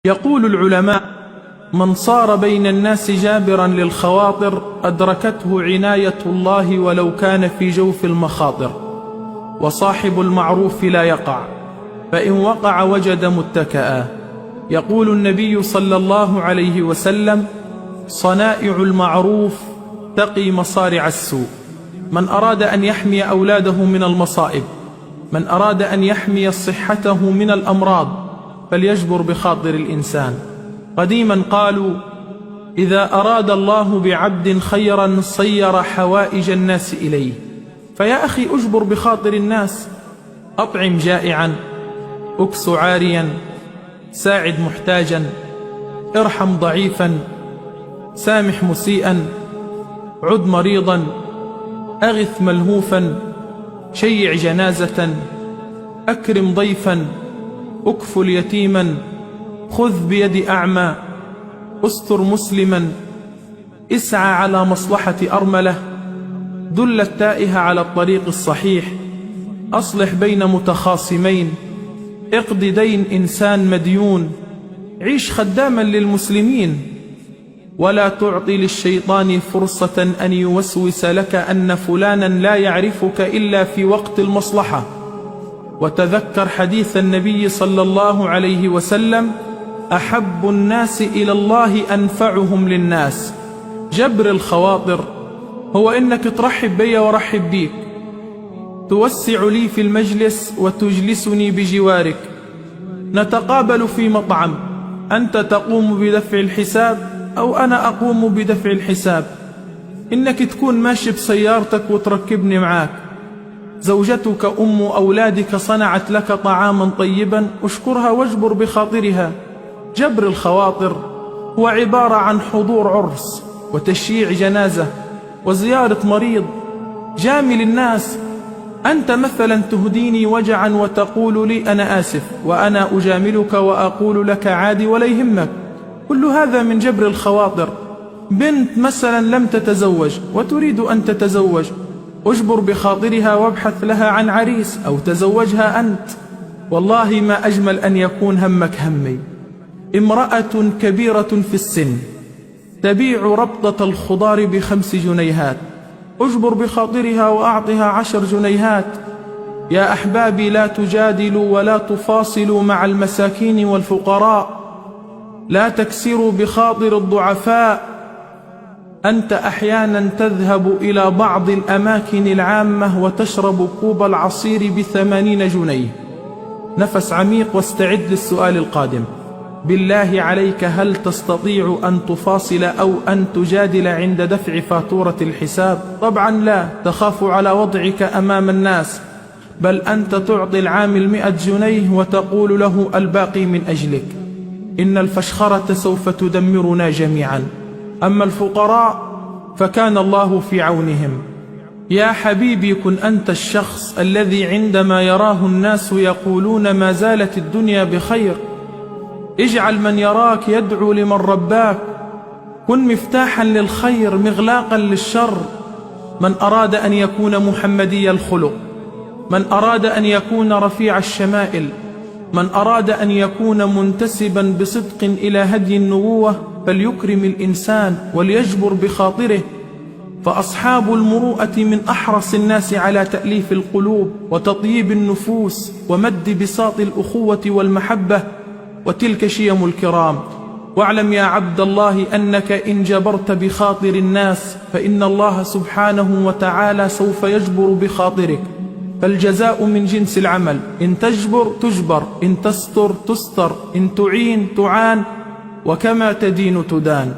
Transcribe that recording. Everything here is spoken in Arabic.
يقول العلماء: من صار بين الناس جابرا للخواطر أدركته عناية الله ولو كان في جوف المخاطر. وصاحب المعروف لا يقع، فإن وقع وجد متكئا. يقول النبي صلى الله عليه وسلم: صنائع المعروف تقي مصارع السوء. من أراد أن يحمي أولاده من المصائب، من أراد أن يحمي صحته من الأمراض، فليجبر بخاطر الإنسان. قديما قالوا: إذا أراد الله بعبد خيرا صير حوائج الناس إليه. فيا أخي، أجبر بخاطر الناس، أطعم جائعا، أكس عاريا، ساعد محتاجا، ارحم ضعيفا، سامح مسيئا، عد مريضا، أغث ملهوفا، شيع جنازة، أكرم ضيفا، أكفل يتيما، خذ بيد أعمى، استر مسلما، اسعى على مصلحة أرملة، دل التائه على الطريق الصحيح، أصلح بين متخاصمين، اقض دين إنسان مديون، عيش خداما للمسلمين. ولا تعطي للشيطان فرصة أن يوسوس لك أن فلانا لا يعرفك إلا في وقت المصلحة. وتذكر حديث النبي صلى الله عليه وسلم: أحب الناس إلى الله أنفعهم للناس. جبر الخواطر هو إنك ترحب بي ورحب بيك، توسع لي في المجلس وتجلسني بجوارك، نتقابل في مطعم، أنت تقوم بدفع الحساب أو أنا أقوم بدفع الحساب، إنك تكون ماشي بسيارتك وتركبني معاك، زوجتك أم أولادك صنعت لك طعاما طيبا، أشكرها واجبر بخاطرها. جبر الخواطر هو عبارة عن حضور عرس وتشييع جنازة وزيارة مريض. جامل الناس. أنت مثلا تهديني وجعا وتقول لي: أنا آسف، وأنا أجاملك وأقول لك: عادي ولا يهمك. كل هذا من جبر الخواطر. بنت مثلا لم تتزوج وتريد أن تتزوج، أجبر بخاطرها وابحث لها عن عريس أو تزوجها أنت. والله ما أجمل أن يكون همك همي. امرأة كبيرة في السن تبيع ربطة الخضار ب5 جنيهات، أجبر بخاطرها وأعطها 10 جنيهات. يا أحبابي، لا تجادلوا ولا تفاصلوا مع المساكين والفقراء، لا تكسروا بخاطر الضعفاء. أنت أحيانا تذهب إلى بعض الأماكن العامة وتشرب كوب العصير ب80 جنيه. نفس عميق واستعد للسؤال القادم. بالله عليك، هل تستطيع أن تفاصل أو أن تجادل عند دفع فاتورة الحساب؟ طبعا لا، تخاف على وضعك أمام الناس، بل أنت تعطي العامل 100 جنيه وتقول له: الباقي من أجلك. إن الفشخرة سوف تدمرنا جميعا. أما الفقراء فكان الله في عونهم. يا حبيبي، كن أنت الشخص الذي عندما يراه الناس يقولون: ما زالت الدنيا بخير. اجعل من يراك يدعو لمن رباك. كن مفتاحا للخير مغلاقا للشر. من أراد أن يكون محمدي الخلق، من أراد أن يكون رفيع الشمائل، من أراد أن يكون منتسبا بصدق إلى هدي النبوة، فليكرم الإنسان وليجبر بخاطره. فأصحاب المروءة من أحرص الناس على تأليف القلوب وتطييب النفوس ومد بساط الأخوة والمحبة، وتلك شيم الكرام. واعلم يا عبد الله أنك إن جبرت بخاطر الناس فإن الله سبحانه وتعالى سوف يجبر بخاطرك. فالجزاء من جنس العمل. إن تجبر تجبر، إن تستر تستر، إن تعين تعان، وكما تدين تدان.